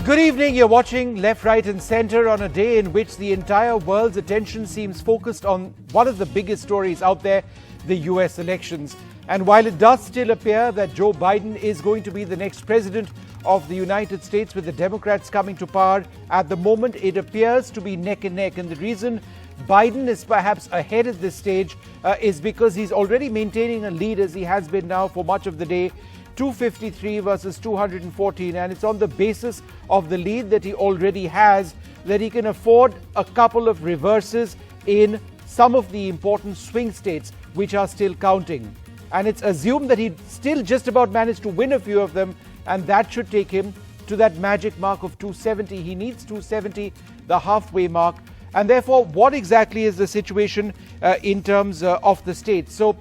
Good evening. You're watching Left, Right and Centre on a day in which the entire world's attention seems focused on one of the biggest stories out there, the US elections. And while it does still appear that Joe Biden is going to be the next president of the United States with the Democrats coming to power, at the moment it appears to be neck and neck. And the reason Biden is perhaps ahead at this stage is because he's already maintaining a lead, as he has been now for much of the day. 253 versus 214, and it's on the basis of the lead that he already has that he can afford a couple of reverses in some of the important swing states which are still counting. And it's assumed that he'd still just about managed to win a few of them, and that should take him to that magic mark of 270. He needs 270, the halfway mark. And therefore, what exactly is the situation in terms of the states? So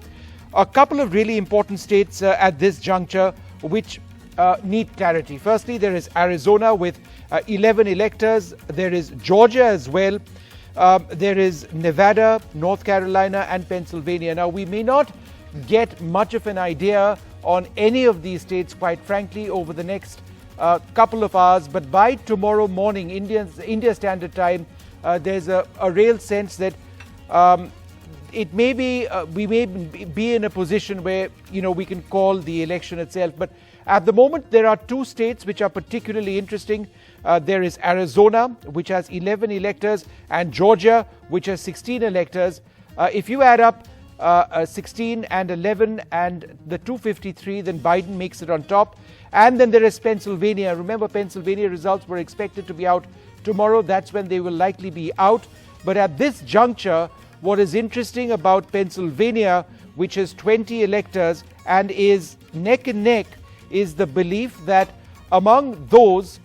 a couple of really important states at this juncture which need clarity. Firstly, there is Arizona with 11 electors. There is Georgia as well. There is Nevada, North Carolina and Pennsylvania. Now, we may not get much of an idea on any of these states, quite frankly, over the next couple of hours. But by tomorrow morning, India Standard Time, there's a real sense that it may be, we may be in a position where, we can call the election itself. But at the moment, there are two states which are particularly interesting. There is Arizona, which has 11 electors, and Georgia, which has 16 electors. If you add up 16 and 11 and the 253, then Biden makes it on top. And then there is Pennsylvania. Remember, Pennsylvania results were expected to be out tomorrow. That's when they will likely be out. But at this juncture, what is interesting about Pennsylvania, which has 20 electors and is neck and neck, is the belief that among those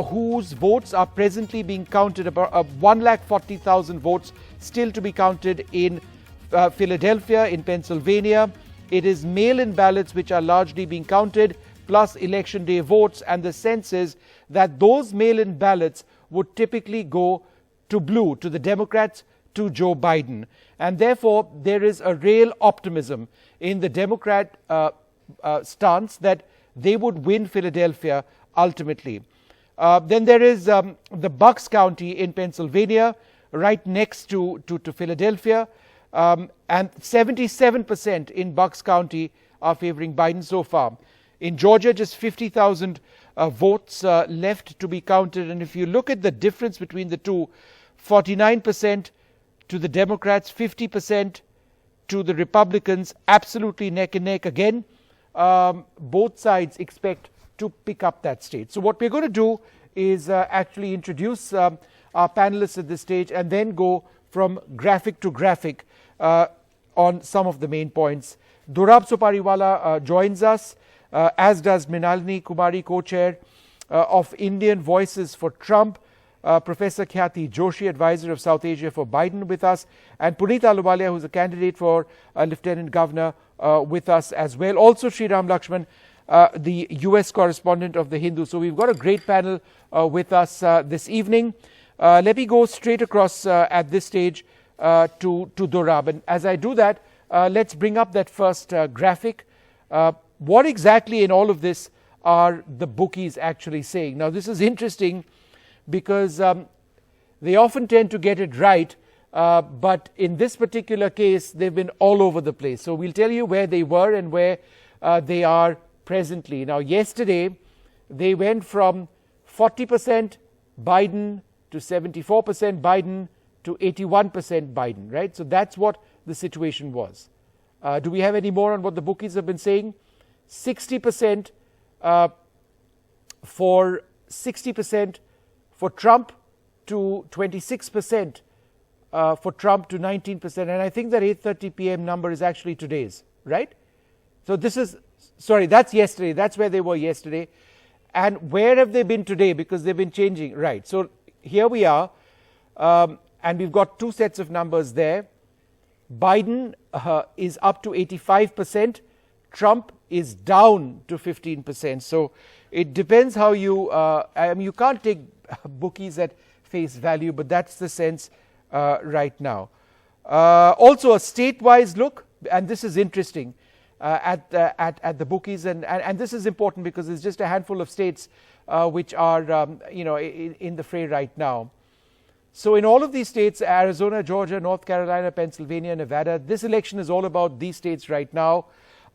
whose votes are presently being counted, about 140,000 votes still to be counted in Philadelphia, in Pennsylvania. It is mail-in ballots which are largely being counted, plus election day votes. And the sense is that those mail-in ballots would typically go to blue, to the Democrats, to Joe Biden. And therefore, there is a real optimism in the Democrat stance that they would win Philadelphia ultimately. Then there is the Bucks County in Pennsylvania, right next to Philadelphia. And 77% in Bucks County are favoring Biden so far. In Georgia, just 50,000 votes left to be counted. And if you look at the difference between the two, 49% to the Democrats, 50% to the Republicans, absolutely neck and neck again. Both sides expect to pick up that state. So what we're going to do is actually introduce our panelists at this stage and then go from graphic to graphic on some of the main points. Dorab Supariwala joins us, as does Mrinalini Kumari, co-chair of Indian Voices for Trump. Professor Khyati Joshi, advisor of South Asia for Biden, with us, and Puneet Ahluwalia, who's a candidate for Lieutenant Governor, with us as well. Also, Sriram Lakshman, the US correspondent of The Hindu. So we've got a great panel with us this evening. Let me go straight across at this stage to Dorab. And as I do that, let's bring up that first graphic. What exactly in all of this are the bookies actually saying? Now, this is interesting because they often tend to get it right, but in this particular case, they've been all over the place. So we'll tell you where they were and where they are presently. Now, yesterday, they went from 40% Biden to 74% Biden to 81% Biden, right? So that's what the situation was. Do we have any more on what the bookies have been saying? 60% for 60% for Trump to 26%, for Trump to 19%. And I think that 8:30 p.m. number is actually today's, right? So this is, sorry, that's yesterday. That's where they were yesterday. And where have they been today? Because they've been changing, right? So here we are, and we've got two sets of numbers there. Biden is up to 85%. Trump is down to 15%. So it depends how you, you can't take bookies at face value, but that's the sense right now. Also a state-wise look, and this is interesting. at the bookies, and this is important because it's just a handful of states which are in the fray right now. So in all of these states, Arizona, Georgia, North Carolina, Pennsylvania, Nevada, this election is all about these states right now,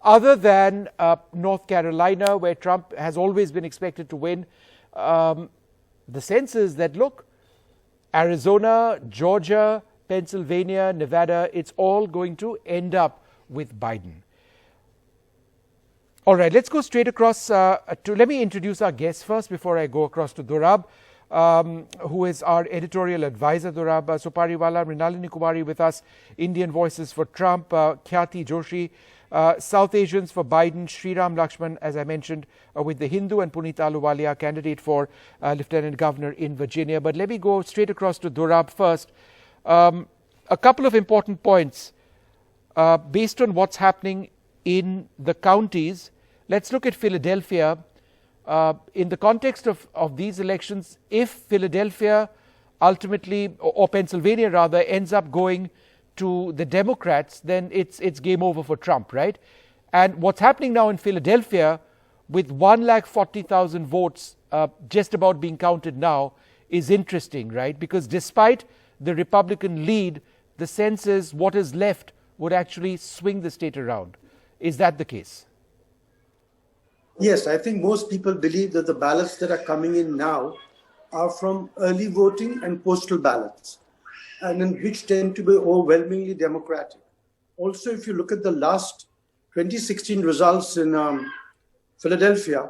other than North Carolina, where Trump has always been expected to win. The sense is that, look, Arizona, Georgia, Pennsylvania, Nevada, it's all going to end up with Biden. All right, let's go straight across let me introduce our guests first before I go across to Durab, who is our editorial advisor. Durab Supariwala, Mrinalini Kumari with us, Indian Voices for Trump, Khyati Joshi, South Asians for Biden, Sriram Lakshman, as I mentioned, with The Hindu, and Puneet Ahluwalia, candidate for Lieutenant Governor in Virginia. But let me go straight across to Durab first. A couple of important points based on what's happening in the counties. Let's look at Philadelphia. In the context of these elections, if Philadelphia ultimately, or Pennsylvania rather, ends up going to the Democrats, then it's game over for Trump, right? And what's happening now in Philadelphia, with 140,000 votes just about being counted now, is interesting, right? Because despite the Republican lead, the sense is what is left would actually swing the state around. Is that the case? Yes, I think most people believe that the ballots that are coming in now are from early voting and postal ballots, and in which tend to be overwhelmingly Democratic. Also, if you look at the last 2016 results in Philadelphia,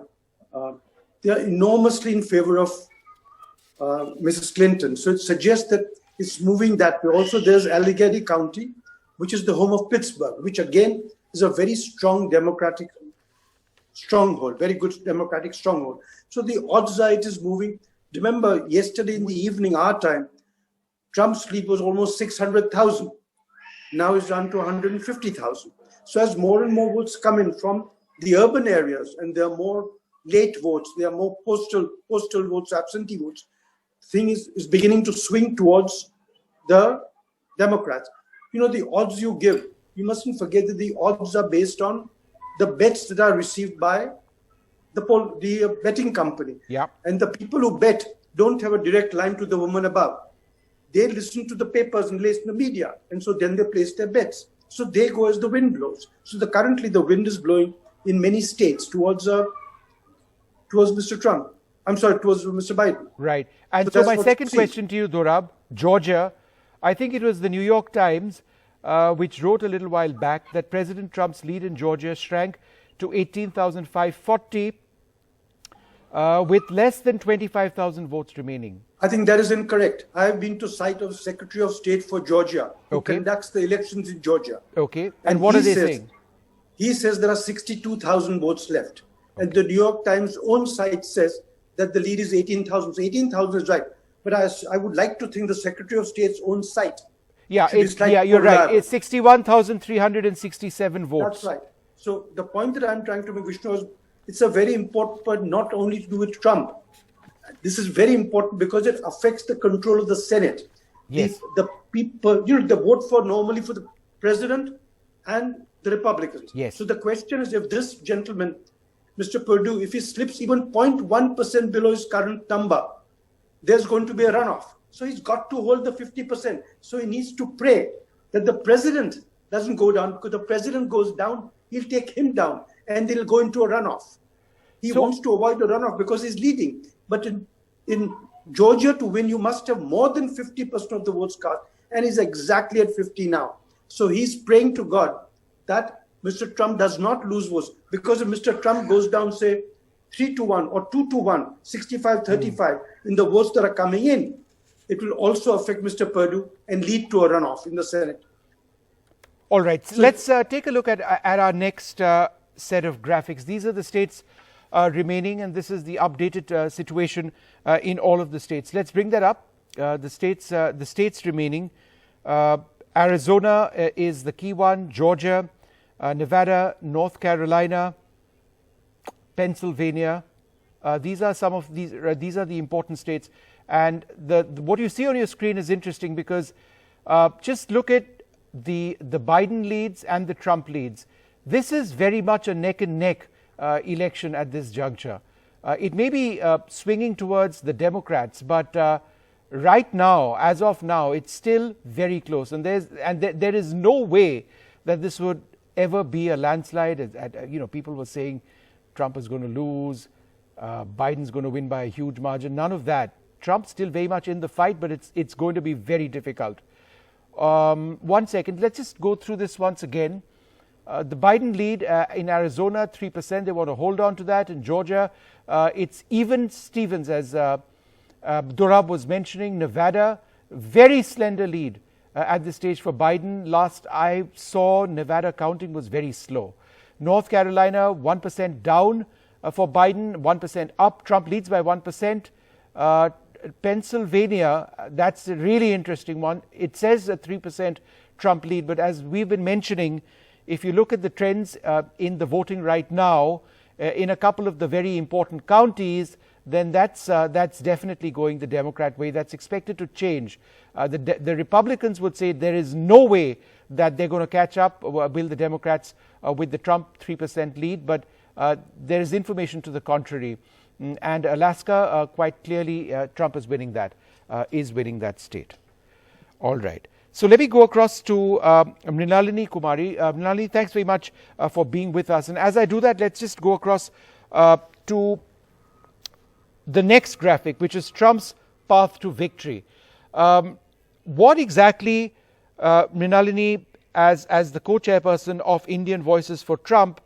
they are enormously in favor of Mrs. Clinton. So it suggests that it's moving that way. Also, there's Allegheny County, which is the home of Pittsburgh, which again is a very strong Democratic stronghold, very good Democratic stronghold. So the odds are it is moving. Remember, yesterday in the evening, our time, Trump's lead was almost 600,000. Now it's down to 150,000. So as more and more votes come in from the urban areas, and there are more late votes, there are more postal votes, absentee votes, thing is beginning to swing towards the Democrats. You know, the odds you give, you mustn't forget that the odds are based on the bets that are received by the betting company. Yeah. And the people who bet don't have a direct line to the woman above. They listen to the papers and listen to the media, and so then they place their bets. So they go as the wind blows. So currently the wind is blowing in many states towards Mr. Trump. I'm sorry, towards Mr. Biden. Right. And so my second question to you, Durab, Georgia, I think it was the New York Times which wrote a little while back that President Trump's lead in Georgia shrank to 18,540 with less than 25,000 votes remaining. I think that is incorrect. I have been to site of Secretary of State for Georgia, who conducts the elections in Georgia. Okay. And what are they saying? He says there are 62,000 votes left. Okay. And the New York Times own site says that the lead is 18,000. So 18,000 is right. But I would like to think the Secretary of State's own site. Yeah, you're right. It's 61,367 votes. That's right. So the point that I'm trying to make, Vishnu, is it's a very important point, not only to do with Trump. This is very important because it affects the control of the Senate. Yes. The people, they vote normally for the president and the Republicans. Yes. So the question is, if this gentleman, Mr. Perdue, if he slips even 0.1% below his current number, there's going to be a runoff. So he's got to hold the 50%. So he needs to pray that the president doesn't go down, because the president goes down, he'll take him down, and they'll go into a runoff. He wants to avoid a runoff because he's leading. But in Georgia, to win, you must have more than 50% of the votes cast, and he's exactly at 50 now. So he's praying to God that Mr. Trump does not lose votes, because if Mr. Trump goes down, say, 3-1 or 2-1, 65-35 in the votes that are coming in, it will also affect Mr. Perdue and lead to a runoff in the Senate. All right. So let's take a look at our next set of graphics. These are the states remaining, and this is the updated situation in all of the states. Let's bring that up. The states remaining. Arizona is the key one. Georgia, Nevada, North Carolina, Pennsylvania. These are some of these. These are the important states. And what you see on your screen is interesting, because just look at the Biden leads and the Trump leads. this is very much a neck and neck election at this juncture. It may be swinging towards the Democrats, but right now, as of now, it's still very close, and there is no way that this would ever be a landslide. People were saying Trump is going to lose, Biden's going to win by a huge margin. None of that. Trump's still very much in the fight, but it's going to be very difficult. 1 second, let's just go through this once again. The Biden lead in Arizona, 3%. They want to hold on to that. In Georgia, it's even Stevens, as Dorab was mentioning. Nevada, very slender lead at this stage for Biden. Last I saw, Nevada counting was very slow. North Carolina, 1% down for Biden, 1% up. Trump leads by 1%. Pennsylvania, that's a really interesting one. It says a 3% Trump lead, but as we've been mentioning, if you look at the trends in the voting right now, in a couple of the very important counties, then that's definitely going the Democrat way. That's expected to change. The Republicans would say there is no way that they're going to catch up, will the Democrats, with the Trump 3% lead, but there is information to the contrary. And Alaska, quite clearly, Trump is winning that state. All right. So let me go across to Mrinalini Kumari. Mrinalini, thanks very much for being with us. And as I do that, let's just go across to the next graphic, which is Trump's path to victory. What exactly, Mrinalini, as the co-chairperson of Indian Voices for Trump,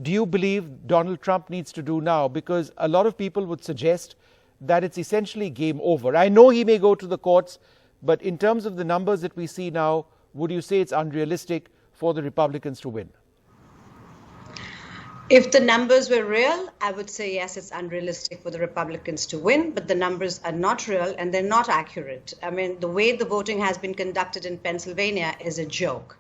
do you believe Donald Trump needs to do now? Because a lot of people would suggest that it's essentially game over. I know he may go to the courts, but in terms of the numbers that we see now, would you say it's unrealistic for the Republicans to win? If the numbers were real, I would say yes, it's unrealistic for the Republicans to win, but the numbers are not real and they're not accurate. I mean, the way the voting has been conducted in Pennsylvania is a joke.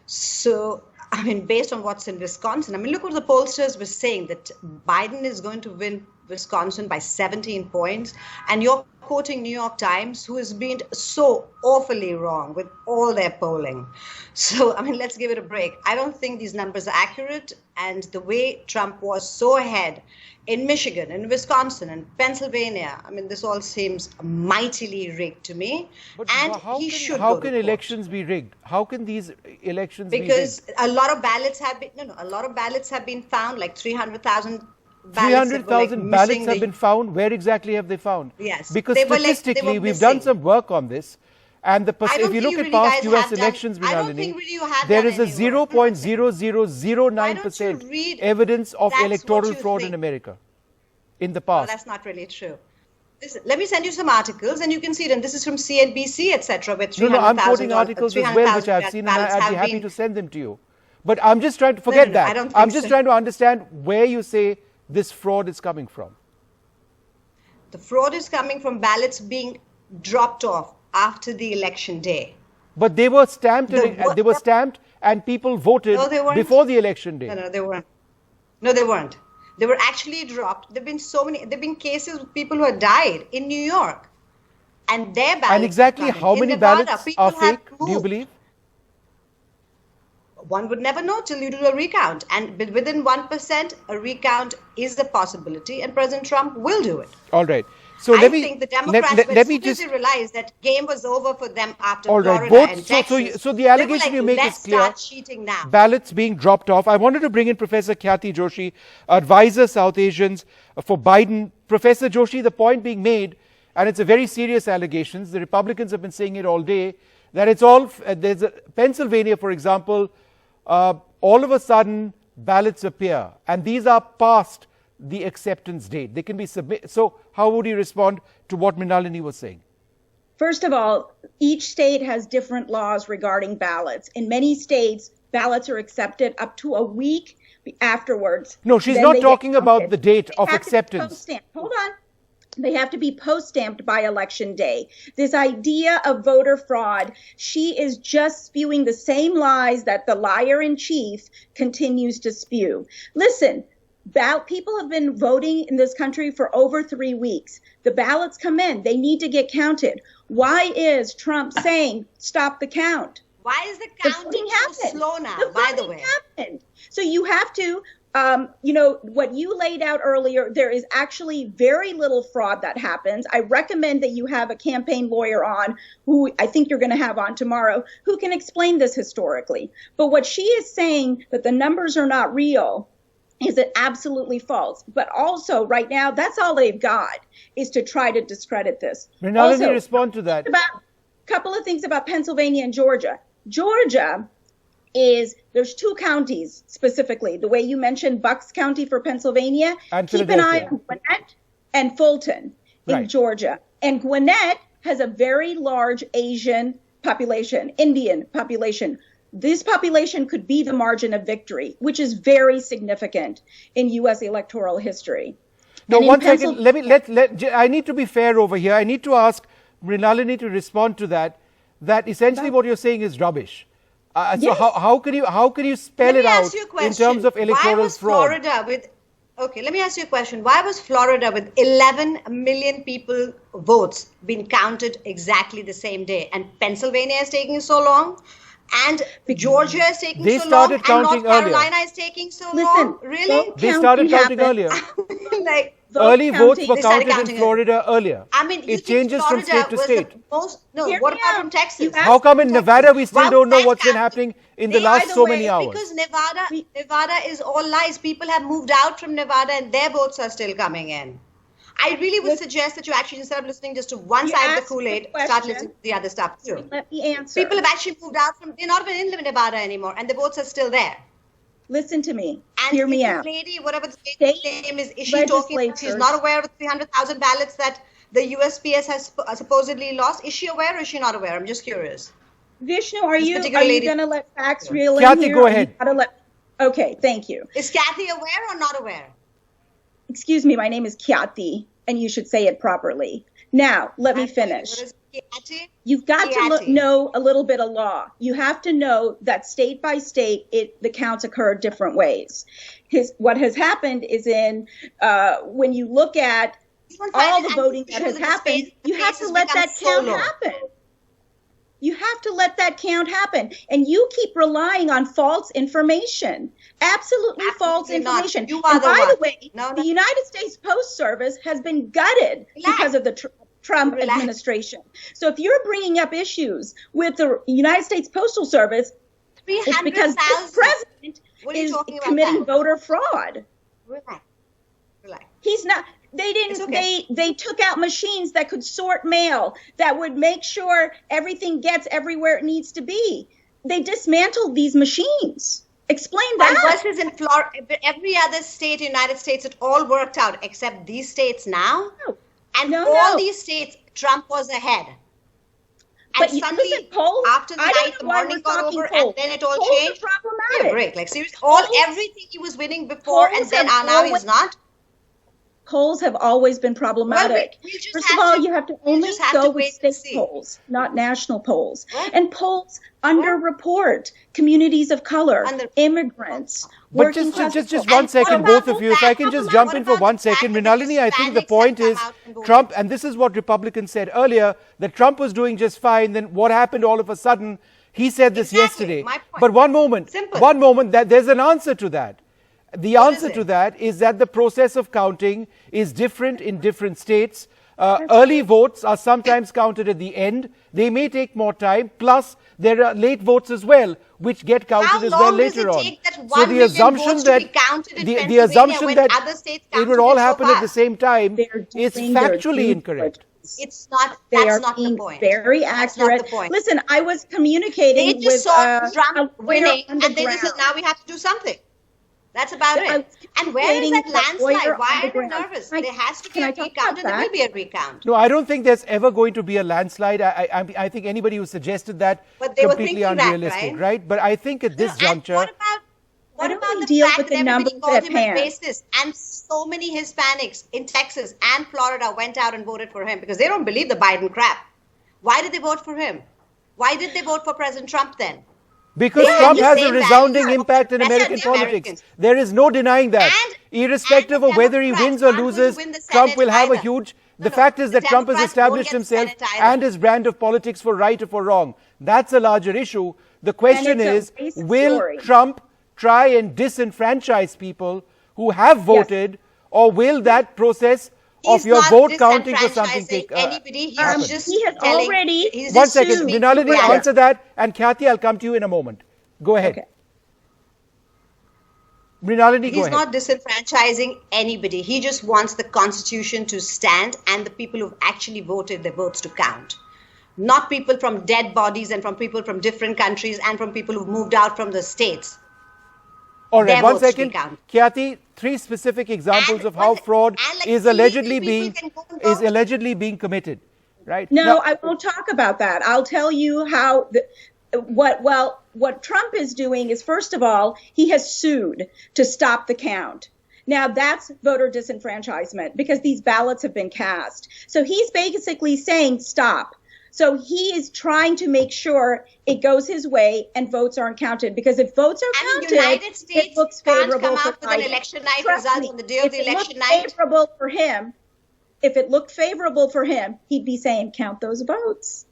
So, I mean, based on what's in Wisconsin, I mean, look what the pollsters were saying, that Biden is going to win Wisconsin by 17 points. And you're quoting New York Times, who has been so awfully wrong with all their polling. So, I mean, let's give it a break. I don't think these numbers are accurate. And the way Trump was so ahead in Michigan, in Wisconsin, and Pennsylvania, I mean, this all seems mightily rigged to me. But and how can elections be rigged? How can these elections be rigged? Because a lot of ballots have been, a lot of ballots have been found, like 300,000 300,000 ballots have been found. Where exactly have they found? Yes. Because statistically, we've done some work on this. And if you look at past US elections, Mrinalini, there is a 0.0009% evidence of electoral fraud in America in the past. Well, that's not really true. Listen, let me send you some articles and you can see it. And this is from CNBC, etc. Where 300,000. No, I'm quoting articles as well, which I've seen, and I'd be happy to send them to you. But I'm just trying to forget that. I'm just trying to understand where you say this fraud is coming from. The fraud is coming from ballots being dropped off after the election day. But they were stamped. They were stamped, and people voted before the election day. No, they weren't. No, they weren't. They were actually dropped. There've been so many. There've been cases with people who have died in New York, and their ballots. And exactly how many ballots are fake? Do you believe? One would never know till you do a recount. And within 1%, a recount is a possibility, and President Trump will do it. All right. So I think the Democrats realized that game was over for them after Florida and Texas. So the allegation you make is clear. Let's start cheating now. Ballots being dropped off. I wanted to bring in Professor Khyati Joshi, advisor South Asians for Biden. Professor Joshi, the point being made, and it's a very serious allegations. The Republicans have been saying it all day, that it's all, there's Pennsylvania, for example, all of a sudden ballots appear, and these are past the acceptance date. They can be submitted. So how would you respond to what Mrinalini was saying? First of all, each state has different laws regarding ballots. In many states, ballots are accepted up to a week afterwards. No, she's not talking about the date of acceptance. Hold on. They have to be post-stamped by election day. This idea of voter fraud, she is just spewing the same lies that the liar-in-chief continues to spew. Listen, people have been voting in this country for over 3 weeks. The ballots come in. They need to get counted. Why is Trump saying, stop the count? Why is the The counting voting so happened. slow now, The by the voting way? happened. So you have to, what you laid out earlier, there is actually very little fraud that happens. I recommend that you have a campaign lawyer on, who I think you're going to have on tomorrow, who can explain this historically. But what she is saying, that the numbers are not real, is it absolutely false. But also right now, that's all they've got, is to try to discredit this. Mrinalini, Also, respond to that. about a couple of things about Pennsylvania and Georgia. Georgia there's two counties specifically. The way you mentioned Bucks County for Pennsylvania, And keep an eye Philadelphia. on Gwinnett and Fulton in Right. Georgia. And Gwinnett has a very large Asian population, Indian population. This population could be the margin of victory, which is very significant in U.S. electoral history. No, And in 1 second. Pennsylvania- I need to be fair over here. I need to ask Mrinalini to respond to that. That essentially what you're saying is rubbish. So Yes. how can you spell Let me it out ask you a in question. terms of Why electoral was fraud? Florida with? Okay, let me ask you a question. Why was Florida with 11 million people votes being counted exactly the same day, and Pennsylvania is taking so long, and Georgia is taking They so long, started and counting North earlier. Carolina is taking so Listen, long? Really? vote They started counting counting happened. earlier. Like, Early votes were They started counted in counting Florida earlier. I mean, you It think changes from Florida state to was state. the most? No. Hear What me about out. from Texas? You How come in Texas. Nevada we still Why don't was know that what's been counted? happening in the By last the so way, many hours? Because Nevada is all lies. People have moved out from Nevada and their votes are still coming in. I really would suggest that you actually, instead of listening just to one You side of the asked the Kool-Aid, start question. listening to the other stuff too. Let me answer. People have actually moved out from, they're not even in Nevada anymore, and the votes are still there. Listen to me. And Hear me this out. lady, whatever the State name is she talking about? She's legislatures- not aware of the 300,000 ballots that the USPS has supposedly lost. Is she aware or is she not aware? I'm just curious. Vishnu, are This you particular lady- going to let facts reel in Kathy, here? go Or you ahead. gotta Okay, thank you. Is Kathy aware or not aware? Excuse me, my name is Kyati, and you should say it properly. Now, let me finish. What is Kathy? You've got to Kyati. know a little bit of law. You have to know that state by state, the counts occur different ways. What has happened is when you look at You don't find all it the voting that unusual has that the happened, space- you the have space to has let become that so count low. happen. You have to let that count happen. And you keep relying on false information. Absolutely false Absolutely not. information. You are And the by one. the way, No, no. the United States Post Service has been gutted because of the Trump Relax. administration. So if you're bringing up issues with the United States Postal Service, it's because this 300,000. president What are you is talking about committing that? voter fraud. Relax. Relax. He's not. They didn't. It's okay. They took out machines that could sort mail, that would make sure everything gets everywhere it needs to be. They dismantled these machines. Explain And that. versus in Florida, every other state in the United States, it all worked out except these states now. No. And No, all no. these states, Trump was ahead. But And suddenly, listen, polls. after the I don't night, know the why morning we're got talking over, polls. and then it all Polls changed. are Give me problematic. a break. Like seriously, Polls- everything he was winning before, polls and then have now he's always- not. Polls have always been problematic. we just First have of all, to- you have to we only just have go to with wait and state see. polls, not national polls. What? And polls underreport communities of color, immigrants, But working class just people. one And second, what about both of the you. If I fact- can just what jump about in for the 1 fact second. that the Mrinalini, I think the Hispanics point have is come out and voted? Trump, and this is what Republicans said earlier, that Trump was doing just fine. Then what happened all of a sudden? He said this Exactly, yesterday. my point. But one moment, Simple. that there's an answer to that. The What answer is to it? that is that the process of counting is different in different states. Early votes are sometimes counted at the end. They may take more time. Plus, there are late votes as well, which get counted How as well long does later it on. take that So 1 the million assumption votes to be that counted in the Pennsylvania assumption when that other states it would counted all it so happen at the fast? same time They're is doing their factually due incorrect. diligence. It's not. They That's are not the being point. very That's not accurate. the point. Listen, I was communicating They just with saw Trump a lawyer winning, on the and they just said, ground. now we have to do something. That's about I was it. And where is communicating that with a lawyer landslide? on Why the are they ground. nervous? Can I- There has to be can I a talk recount, about and there will that? be a recount. No, I don't think there's ever going to be a landslide. I think anybody who suggested that But they were completely thinking that, unrealistic, right? But I think at this And juncture, what Why don't about we the deal fact with that the everybody numbers called at him a hand? racist, and so many Hispanics in Texas and Florida went out and voted for him because they don't believe the Biden crap. Why did they vote for him? Why did they vote for President Trump then? because They have Trump the has a same resounding values. impact in That's American the politics. Americans. There is no denying that. Irrespective and of whether he Democrats wins or aren't going to loses, win the Trump Senate will have a either. huge... No, The no, fact is the that Trump has Democrats won't established get the himself Senate either. and his brand of politics for right or for wrong. That's a larger issue. The question it's a is, race will story. Trump try and disenfranchise people who have voted, or will that process of He's your not vote counting for something disenfranchising take anybody. He's happen? just He has telling, already- he's One just second, speaking Mrinalini, reality. answer that, and Kathy, I'll come to you in a moment. Go ahead. Okay. Mrinalini, go He's ahead. not disenfranchising anybody. He just wants the Constitution to stand and the people who've actually voted their votes to count. Not people from dead bodies and from people from different countries and from people who've moved out from the states. All right, Their one votes to be second. counted. Kathy, 3 specific examples And of how one- fraud and like is 3 allegedly people being can go and vote. committed, right? No, Now- I won't talk about that. I'll tell you how what Trump is doing is, first of all, he has sued to stop the count. Now that's voter disenfranchisement because these ballots have been cast. So he's basically saying stop. So he is trying to make sure it goes his way and votes aren't counted, because if votes are And counted, the United States it looks can't favorable come for out with an Biden. election night Trust result me, on the day of if the it looked election night. favorable for him, if it looked favorable for him, he'd be saying count those votes.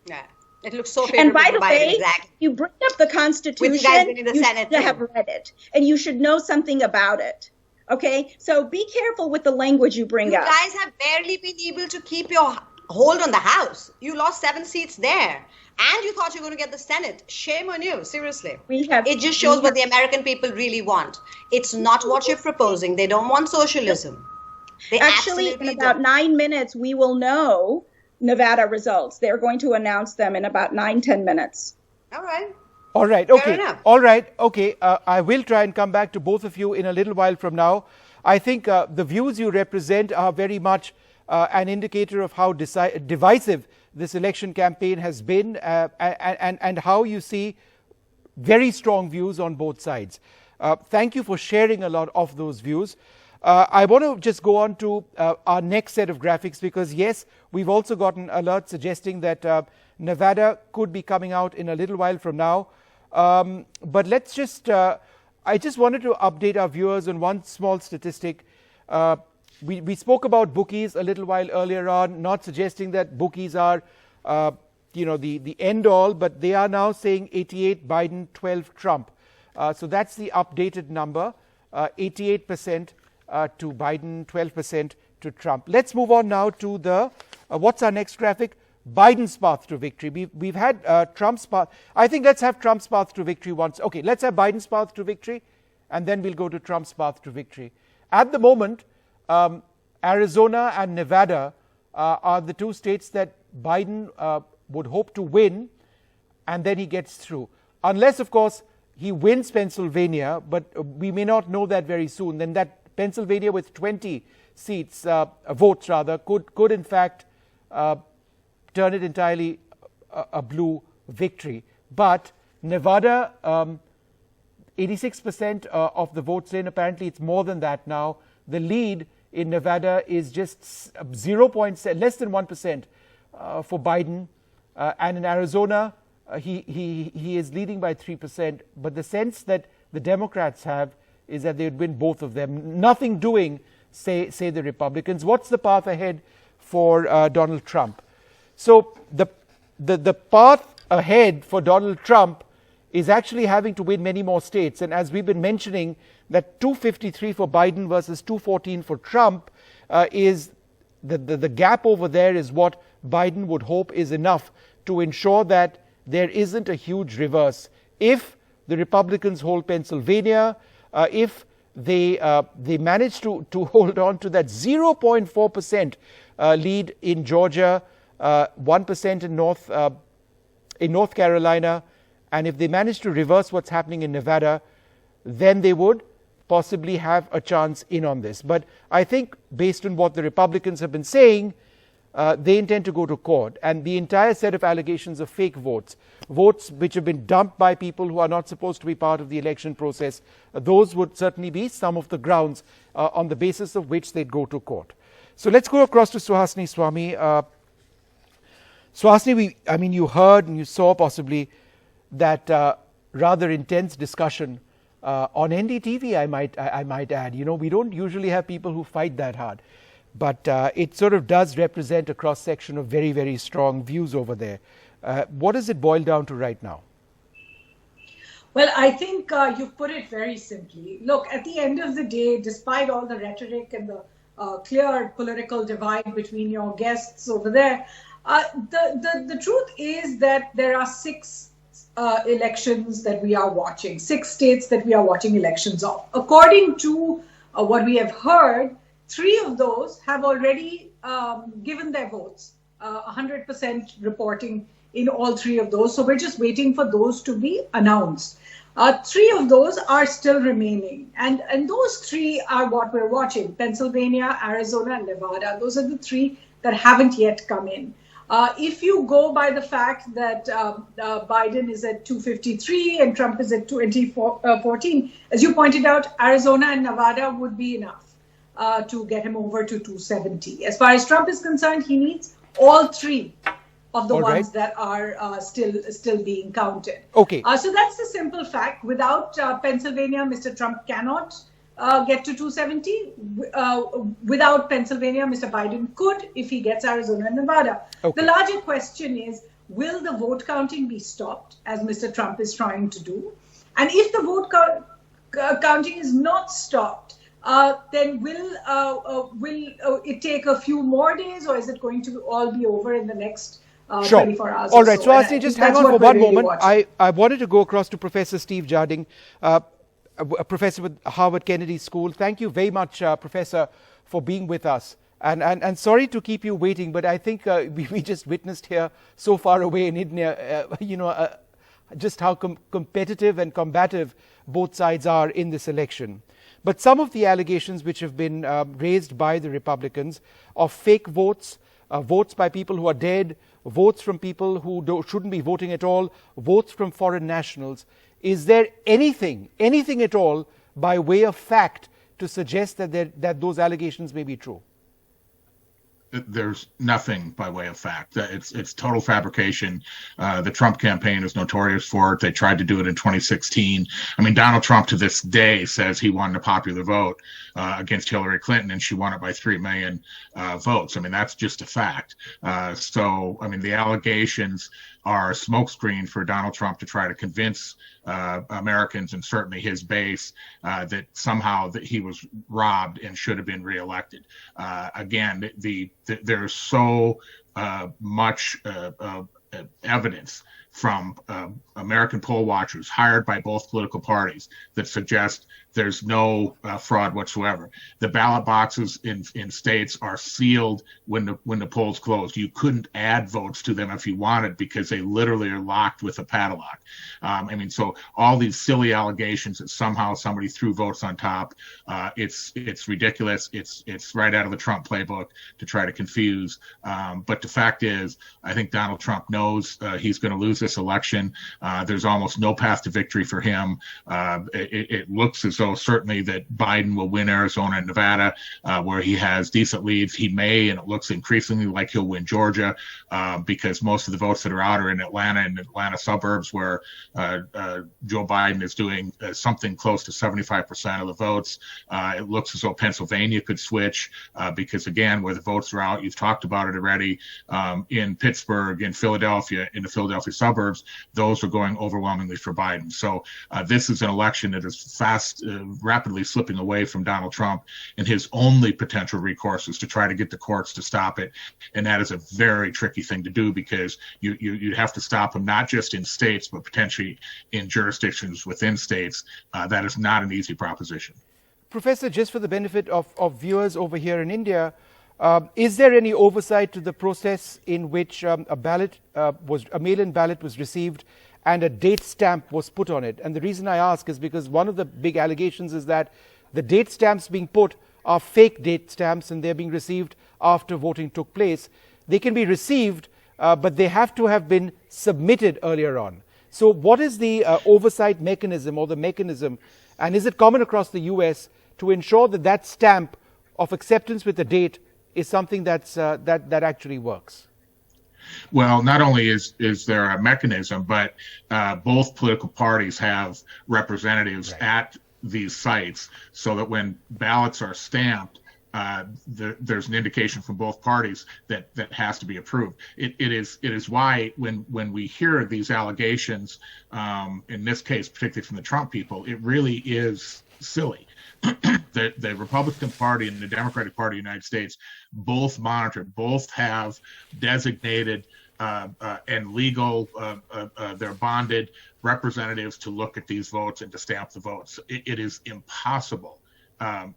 Yeah. It looks so And favorable by for the Biden, way, exactly. you bring up the Constitution, With you guys being in the you Senate, should have too. read it, and you should know something about it. Okay, so be careful with the language you bring You up. guys have barely been able to keep your hold on the House. You lost 7 seats there. And you thought you were going to get the Senate. Shame on you, seriously. It just shows what the American people really want. It's not what you're proposing. They don't want socialism. They Actually, in absolutely about don't. 9 minutes, we will know Nevada results. They're going to announce them in about 9-10 minutes. All right. All right, Fair okay. enough. All right, okay. I will try and come back to both of you in a little while from now. I think the views you represent are very much an indicator of how divisive this election campaign has been, and how you see very strong views on both sides. Thank you for sharing a lot of those views. I want to just go on to our next set of graphics, because yes, we've also gotten alerts suggesting that Nevada could be coming out in a little while from now. But let's just, I just wanted to update our viewers on one small statistic. We spoke about bookies a little while earlier on, not suggesting that bookies are, the end all, but they are now saying 88 Biden, 12 Trump. So that's the updated number, 88% to Biden, 12% to Trump. Let's move on now to the, what's our next graphic? Biden's path to victory. We've had Trump's path. I think let's have Trump's path to victory once. Okay, let's have Biden's path to victory, and then we'll go to Trump's path to victory. At the moment, Arizona and Nevada are the two states that Biden would hope to win, and then he gets through. Unless, of course, he wins Pennsylvania, but we may not know that very soon. Then that Pennsylvania with 20 seats, votes rather, could in fact turn it entirely a blue victory. But Nevada, 86% of the votes in, apparently it's more than that now. The lead in Nevada is just 0.7, less than 1% for Biden. And in Arizona, he is leading by 3%. But the sense that the Democrats have is that they would win both of them. Nothing doing, say the Republicans. What's the path ahead for Donald Trump? So the path ahead for Donald Trump is actually having to win many more states. And as we've been mentioning, that 253 for Biden versus 214 for Trump is the gap over there is what Biden would hope is enough to ensure that there isn't a huge reverse. If the Republicans hold Pennsylvania, if they manage to hold on to that 0.4% lead in Georgia, 1% in North Carolina, and if they manage to reverse what's happening in Nevada, then they would possibly have a chance in on this. But I think based on what the Republicans have been saying, they intend to go to court. And the entire set of allegations of fake votes which have been dumped by people who are not supposed to be part of the election process, those would certainly be some of the grounds on the basis of which they'd go to court. So let's go across to Suhasini Swami. Suhasini, you heard and you saw possibly that rather intense discussion on NDTV, I might add. We don't usually have people who fight that hard. But it sort of does represent a cross-section of very, very strong views over there. What does it boil down to right now? Well, I think you've put it very simply. Look, at the end of the day, despite all the rhetoric and the clear political divide between your guests over there, the truth is that there are six elections that we are watching, 6 states that we are watching elections of. According to what we have heard, 3 of those have already given their votes, 100% reporting in all 3 of those. So we're just waiting for those to be announced. 3 of those are still remaining. And those 3 are what we're watching: Pennsylvania, Arizona, and Nevada. Those are the 3 that haven't yet come in. If you go by the fact that Biden is at 253 and Trump is at 214, as you pointed out, Arizona and Nevada would be enough to get him over to 270. As far as Trump is concerned, he needs all 3 of the ones that are still being counted. Okay. So that's the simple fact. Without Pennsylvania, Mr. Trump cannot get to 270. Without Pennsylvania, Mr. Biden could if he gets Arizona and Nevada. Okay. The larger question is, will the vote counting be stopped, as Mr. Trump is trying to do? And if the vote counting is not stopped, then will it take a few more days, or is it going to all be over in the next 24 hours? All right. So, So Asni, just hang on for one moment. I wanted to go across to Professor Steve Jarding, a professor with Harvard Kennedy School. Thank you very much, Professor, for being with us. And sorry to keep you waiting, but I think we just witnessed here so far away in India, just how competitive and combative both sides are in this election. But some of the allegations which have been raised by the Republicans of fake votes, votes by people who are dead, votes from people who shouldn't be voting at all, votes from foreign nationals. Is there anything at all by way of fact to suggest that those allegations may be true? There's nothing by way of fact. It's total fabrication. The Trump campaign is notorious for it. They tried to do it in 2016. I mean, Donald Trump to this day says he won the popular vote against Hillary Clinton, and she won it by 3 million votes. I mean, that's just a fact. So, I mean, the allegations are a smokescreen for Donald Trump to try to convince Americans, and certainly his base, that somehow that he was robbed and should have been reelected. Again, there's so much evidence from American poll watchers hired by both political parties that suggest there's no fraud whatsoever. The ballot boxes in states are sealed when the polls close. You couldn't add votes to them if you wanted, because they literally are locked with a padlock. I mean, so all these silly allegations that somehow somebody threw votes on top, it's ridiculous. It's right out of the Trump playbook to try to confuse. But the fact is, I think Donald Trump knows he's going to lose this election. There's almost no path to victory for him. It looks as though certainly that Biden will win Arizona and Nevada, where he has decent leads. He may, and it looks increasingly like he'll win Georgia, because most of the votes that are out are in Atlanta and Atlanta suburbs, where Joe Biden is doing something close to 75% of the votes. It looks as though Pennsylvania could switch, because again, where the votes are out, you've talked about it already, in Pittsburgh, in Philadelphia, in the Philadelphia suburbs, those are going overwhelmingly for Biden. So this is an election that is rapidly slipping away from Donald Trump, and his only potential recourse is to try to get the courts to stop it. And that is a very tricky thing to do, because you'd have to stop him not just in states, but potentially in jurisdictions within states. That is not an easy proposition. Professor, just for the benefit of viewers over here in India, is there any oversight to the process in which a mail-in ballot was received and a date stamp was put on it? And the reason I ask is because one of the big allegations is that the date stamps being put are fake date stamps, and they're being received after voting took place. They can be received, but they have to have been submitted earlier on. So what is the oversight mechanism, or the mechanism, and is it common across the US to ensure that that stamp of acceptance with the date is something that actually works? Well, not only is there a mechanism, but both political parties have representatives at these sites, so that when ballots are stamped, there's an indication from both parties that has to be approved. It is why when we hear these allegations, in this case, particularly from the Trump people, it really is silly. The Republican Party and the Democratic Party of the United States both monitor, both have designated and legal, they're bonded representatives to look at these votes and to stamp the votes. It is impossible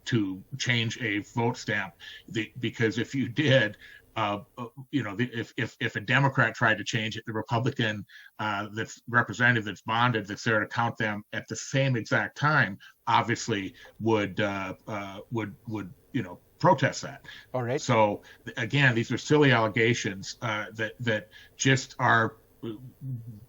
to change a vote stamp, because if you did, if a Democrat tried to change it, the Republican that's representative that's bonded that's there to count them at the same exact time obviously would protest that. All right. So again, these are silly allegations that just are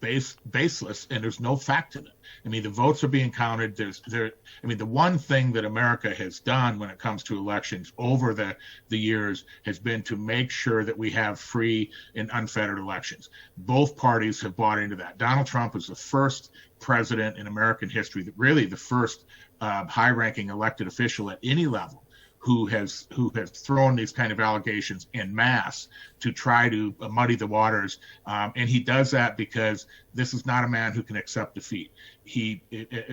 baseless, and there's no fact to them. I mean, the votes are being counted. The one thing that America has done when it comes to elections over the years has been to make sure that we have free and unfettered elections. Both parties have bought into that. Donald Trump is the first president in American history, really the first high-ranking elected official at any level who has thrown these kind of allegations en masse to try to muddy the waters. And he does that because this is not a man who can accept defeat.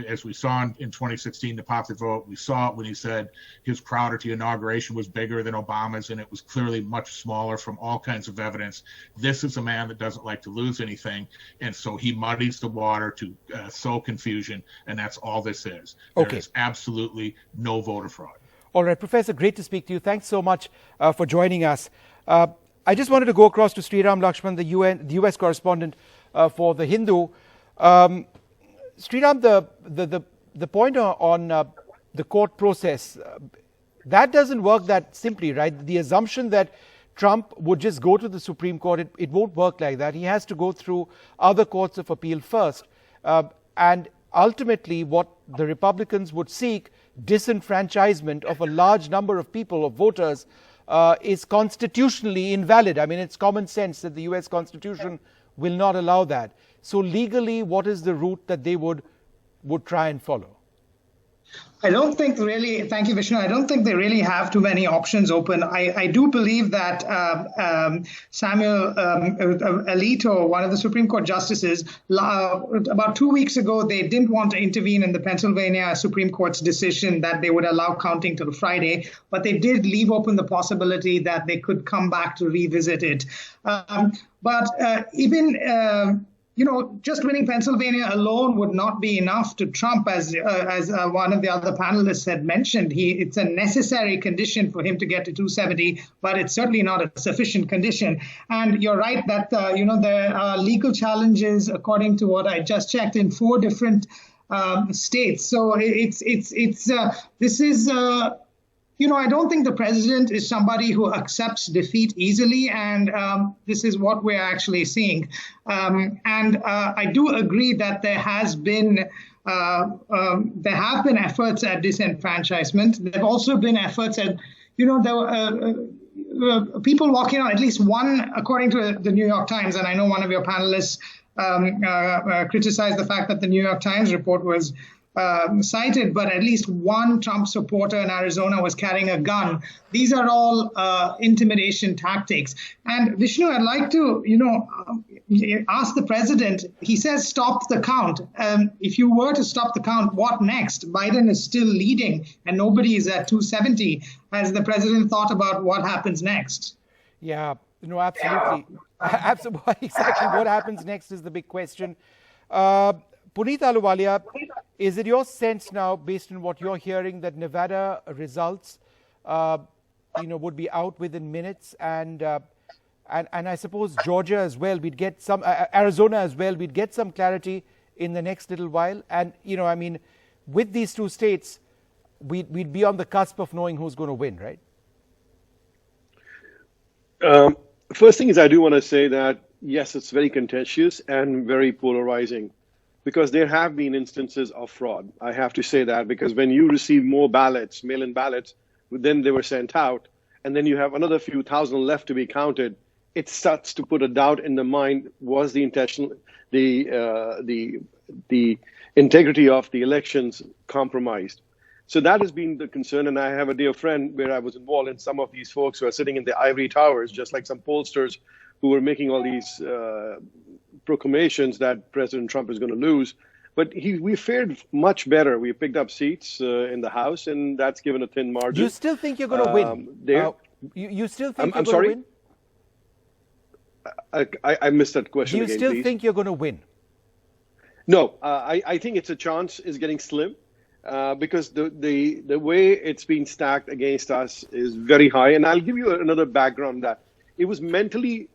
As we saw in 2016, the popular vote, we saw it when he said his crowd at the inauguration was bigger than Obama's, and it was clearly much smaller from all kinds of evidence. This is a man that doesn't like to lose anything, and so he muddies the water to sow confusion, and that's all this is. Okay. There is absolutely no voter fraud. All right, Professor, great to speak to you. Thanks so much for joining us. I just wanted to go across to Sriram Lakshman, the U.S. correspondent for The Hindu. Sriram, the point on the court process, that doesn't work that simply, right? The assumption that Trump would just go to the Supreme Court, it won't work like that. He has to go through other courts of appeal first. And ultimately, what the Republicans would seek, disenfranchisement of a large number of people, of voters, is constitutionally invalid. I mean, it's common sense that the U.S. Constitution will not allow that. So legally, what is the route that they would try and follow? I don't think really, thank you, Vishnu. I don't think they really have too many options open. I do believe that Samuel Alito, one of the Supreme Court justices, about 2 weeks ago, they didn't want to intervene in the Pennsylvania Supreme Court's decision that they would allow counting till Friday, but they did leave open the possibility that they could come back to revisit it. Just winning Pennsylvania alone would not be enough to Trump, as one of the other panelists had mentioned. It's a necessary condition for him to get to 270, but it's certainly not a sufficient condition. And you're right that there are legal challenges, according to what I just checked, in 4 different states. So I don't think the president is somebody who accepts defeat easily, and this is what we're actually seeing. I do agree that there have been efforts at disenfranchisement. There have also been efforts at, people walking on, at least one, according to the New York Times, and I know one of your panelists criticized the fact that the New York Times report was cited, but at least one Trump supporter in Arizona was carrying a gun. These are all intimidation tactics. And Vishnu, I'd like to, ask the president. He says stop the count. If you were to stop the count, what next? Biden is still leading, and nobody is at 270. Has the president thought about what happens next? Yeah, absolutely. Absolutely. Exactly. What happens next is the big question. Puneet Ahluwalia, is it your sense now, based on what you're hearing, that Nevada results, would be out within minutes, and I suppose Georgia as well? We'd get some, Arizona as well. We'd get some clarity in the next little while. And with these 2 states, we'd be on the cusp of knowing who's going to win, right? First thing is, I do want to say that yes, it's very contentious and very polarizing, because there have been instances of fraud. I have to say that, because when you receive more ballots, mail-in ballots, then they were sent out, and then you have another few thousand left to be counted, it starts to put a doubt in the mind, was the intention, the integrity of the elections compromised? So that has been the concern. And I have a dear friend where I was involved in some of these folks who are sitting in the ivory towers, just like some pollsters who were making all these proclamations that President Trump is going to lose. But we fared much better. We picked up seats in the House, and that's given a thin margin. Do you still think you're going to win? You still think you're going to win? I missed that question again, please. Do you still think you're going to win? No, I think it's a chance is getting slim because the way it's been stacked against us is very high. And I'll give you another background that it was mentally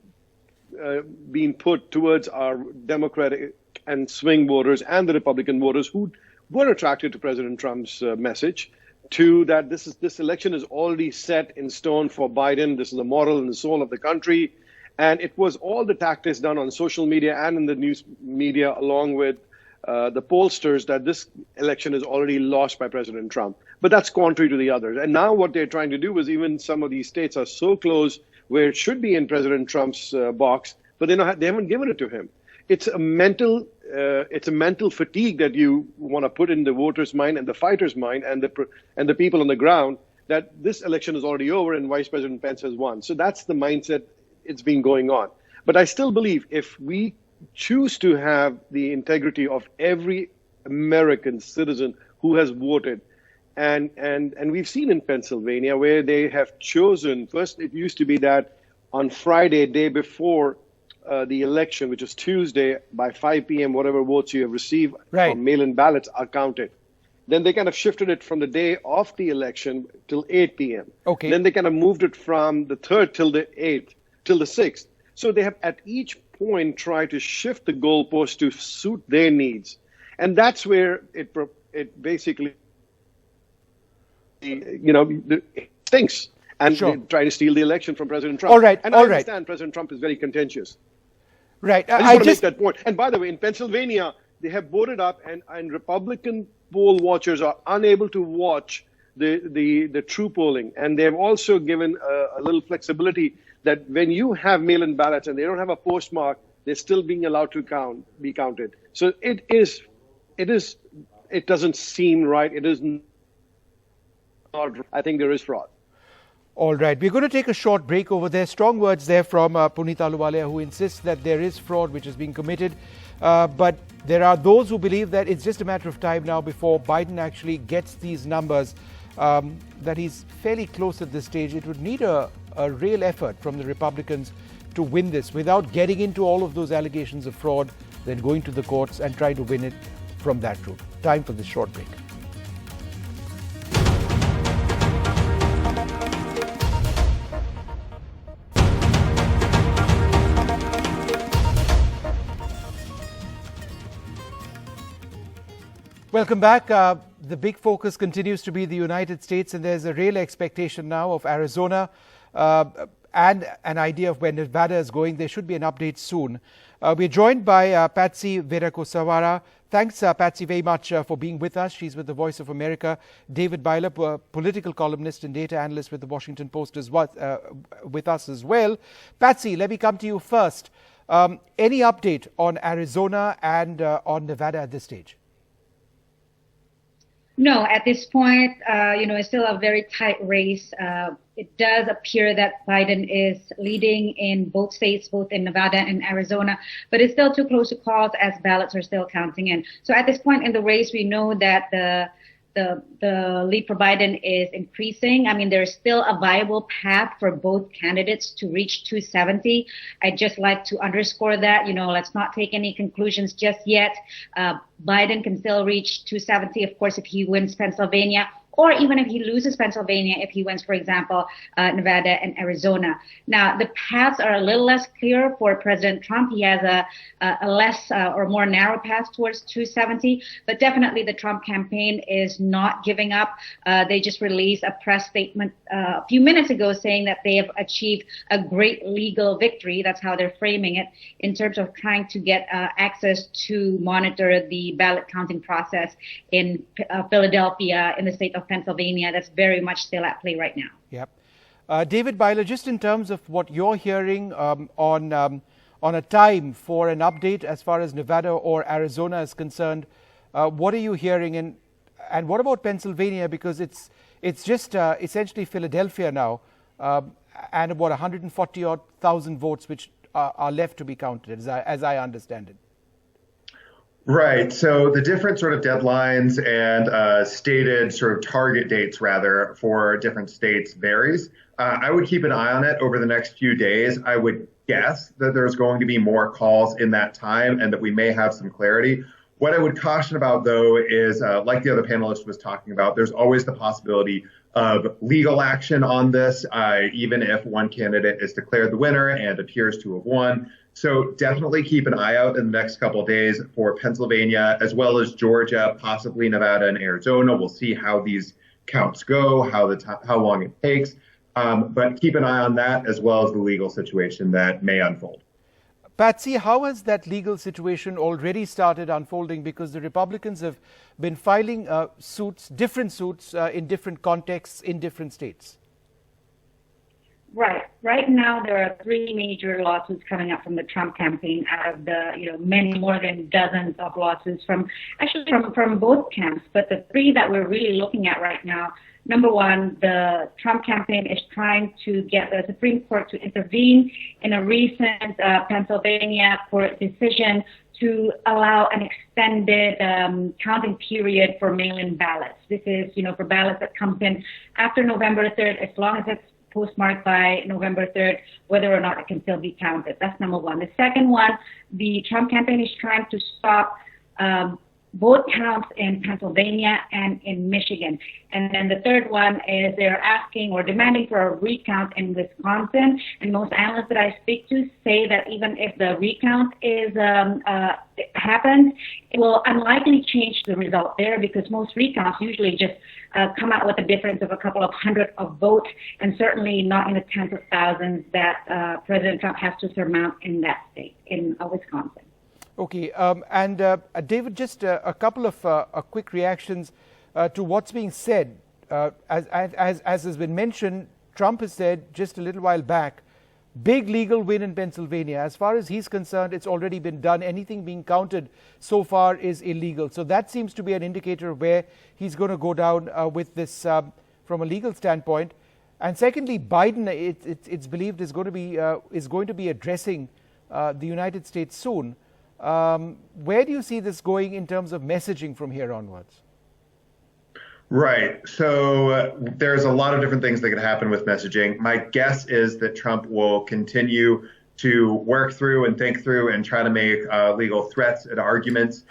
being put towards our Democratic and swing voters and the Republican voters who were attracted to President Trump's message to that this election is already set in stone for Biden. This is the moral and the soul of the country. And it was all the tactics done on social media and in the news media, along with the pollsters, that this election is already lost by President Trump. But that's contrary to the others. And now what they're trying to do is even some of these states are so close where it should be in President Trump's box, but they haven't given it to him. It's a mental fatigue that you want to put in the voters' mind and the fighters' mind and the people on the ground that this election is already over and Vice President Pence has won. So that's the mindset it's been going on. But I still believe if we choose to have the integrity of every American citizen who has voted, and we've seen in Pennsylvania where they have chosen, first it used to be that on Friday, day before the election, which is Tuesday, by 5 p.m., whatever votes you have received from mail-in ballots are counted. Then they kind of shifted it from the day of the election till 8 p.m. Okay. Then they kind of moved it from the 3rd till the 8th. Till the 6th. So they have at each point tried to shift the goalpost to suit their needs. And that's where it basically, it stinks. And they try to steal the election from President Trump. All right. And I understand President Trump is very contentious. Right. I just want to make that point. And by the way, in Pennsylvania, they have voted up and Republican poll watchers are unable to watch the true polling. And they have also given a little flexibility that when you have mail-in ballots and they don't have a postmark, they're still being allowed to be counted. So it doesn't seem right. It is not. I think there is fraud. All right. We're going to take a short break over there. Strong words there from Puneet Ahluwalia, who insists that there is fraud which is being committed. But there are those who believe that it's just a matter of time now before Biden actually gets these numbers, that he's fairly close at this stage. It would need a real effort from the Republicans to win this without getting into all of those allegations of fraud, then going to the courts and trying to win it from that route. Time for this short break. Welcome back. The big focus continues to be the United States, and there's a real expectation now of Arizona and an idea of where Nevada is going. There should be an update soon. We're joined by Patsy Verakosawara. Thanks, Patsy, very much for being with us. She's with the Voice of America. David Byler, political columnist and data analyst with the Washington Post, is with us as well. Patsy, let me come to you first. Any update on Arizona and on Nevada at this stage? No, at this point, it's still a very tight race. It does appear that Biden is leading in both states, both in Nevada and Arizona, but it's still too close to call as ballots are still counting in. So at this point in the race, we know that the lead for Biden is increasing. I mean, there's still a viable path for both candidates to reach 270. I'd just like to underscore that, let's not take any conclusions just yet. Biden can still reach 270, of course, if he wins Pennsylvania, or even if he loses Pennsylvania, if he wins, for example, Nevada and Arizona. Now, the paths are a little less clear for President Trump. He has a less or more narrow path towards 270, but definitely the Trump campaign is not giving up. They just released a press statement a few minutes ago saying that they have achieved a great legal victory. That's how they're framing it in terms of trying to get access to monitor the ballot counting process in Philadelphia, in the state of Pennsylvania. That's very much still at play right now. Yep. David Byler, just in terms of what you're hearing on a time for an update as far as Nevada or Arizona is concerned, what are you hearing? And And what about Pennsylvania? Because it's just essentially Philadelphia now, and about 140,000 votes which are left to be counted, as I understand it. Right. So the different sort of deadlines and stated sort of target dates, rather, for different states varies. I would keep an eye on it over the next few days. I would guess that there's going to be more calls in that time and that we may have some clarity. What I would caution about, though, is like the other panelist was talking about, there's always the possibility of legal action on this, even if one candidate is declared the winner and appears to have won. So definitely keep an eye out in the next couple of days for Pennsylvania, as well as Georgia, possibly Nevada and Arizona. We'll see how these counts go, how long it takes. But keep an eye on that, as well as the legal situation that may unfold. Patsy, how has that legal situation already started unfolding? Because the Republicans have been filing different suits in different contexts in different states. Right. Right now, there are 3 major lawsuits coming up from the Trump campaign out of the, many more than dozens of lawsuits from both camps. But the 3 that we're really looking at right now, number one, the Trump campaign is trying to get the Supreme Court to intervene in a recent Pennsylvania court decision to allow an extended counting period for mail-in ballots. This is, for ballots that comes in after November 3rd, as long as it's postmarked by November 3rd, whether or not it can still be counted. That's number one. The second one, the Trump campaign is trying to stop both counts in Pennsylvania and in Michigan. And then the third one is they're asking or demanding for a recount in Wisconsin. And most analysts that I speak to say that even if the recount happens, it will unlikely change the result there, because most recounts usually just come out with a difference of a couple of hundred of votes, and certainly not in the tens of thousands that President Trump has to surmount in that state, in Wisconsin. Okay, and David, just a couple of quick reactions to what's being said. As has been mentioned, Trump has said just a little while back, big legal win in Pennsylvania. As far as he's concerned, it's already been done. Anything being counted so far is illegal. So that seems to be an indicator of where he's going to go down with this from a legal standpoint. And secondly, Biden, it's believed, is going to be addressing the United States soon. Where do you see this going in terms of messaging from here onwards? Right. So there's a lot of different things that could happen with messaging. My guess is that Trump will continue to work through and think through and try to make legal threats and arguments.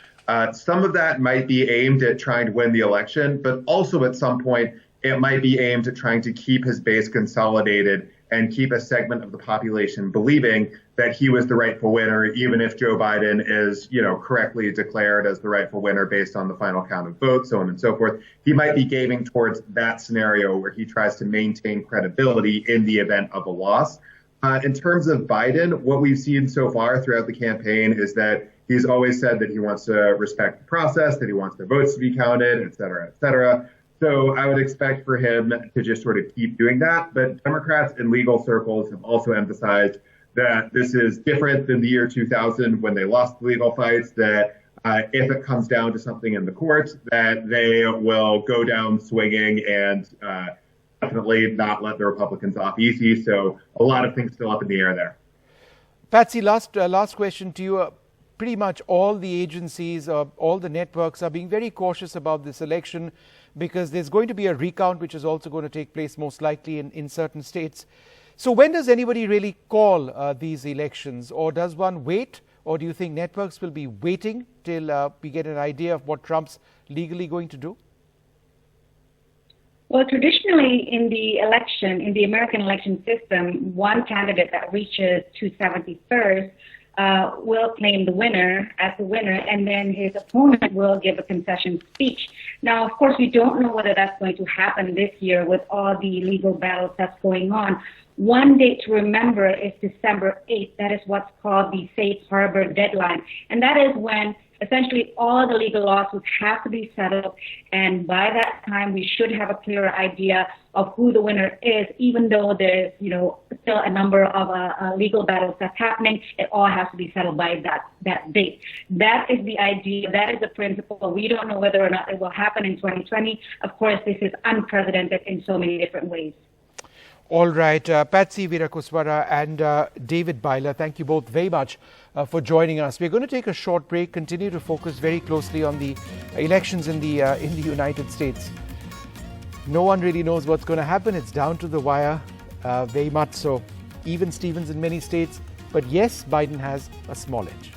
Some of that might be aimed at trying to win the election, but also at some point it might be aimed at trying to keep his base consolidated and keep a segment of the population believing that he was the rightful winner, even if Joe Biden is, correctly declared as the rightful winner based on the final count of votes, so on and so forth. He might be gaming towards that scenario where he tries to maintain credibility in the event of a loss. In terms of Biden, what we've seen so far throughout the campaign is that he's always said that he wants to respect the process, that he wants the votes to be counted, et cetera, et cetera. So I would expect for him to just sort of keep doing that. But Democrats in legal circles have also emphasized that this is different than the year 2000 when they lost the legal fights, that if it comes down to something in the courts, that they will go down swinging and definitely not let the Republicans off easy. So a lot of things still up in the air there. Patsy, last question to you. Pretty much all the agencies, all the networks are being very cautious about this election because there's going to be a recount, which is also going to take place most likely in certain states. So when does anybody really call these elections? Or does one wait? Or do you think networks will be waiting till we get an idea of what Trump's legally going to do? Well, traditionally in the election, in the American election system, one candidate that reaches 271st will claim the winner as the winner, and then his opponent will give a concession speech. Now, of course, we don't know whether that's going to happen this year with all the legal battles that's going on. One date to remember is December 8th. That is what's called the safe harbor deadline. And that is when essentially all the legal lawsuits have to be settled. And by that time, we should have a clearer idea of who the winner is, even though there's, still a number of legal battles that's happening. It all has to be settled by that date. That is the idea. That is the principle. We don't know whether or not it will happen in 2020. Of course, this is unprecedented in so many different ways. All right, Patsy Virakuswara and David Byler, thank you both very much for joining us. We're going to take a short break, continue to focus very closely on the elections in the United States. No one really knows what's going to happen. It's down to the wire, very much so. Even Stevens in many states. But yes, Biden has a small edge.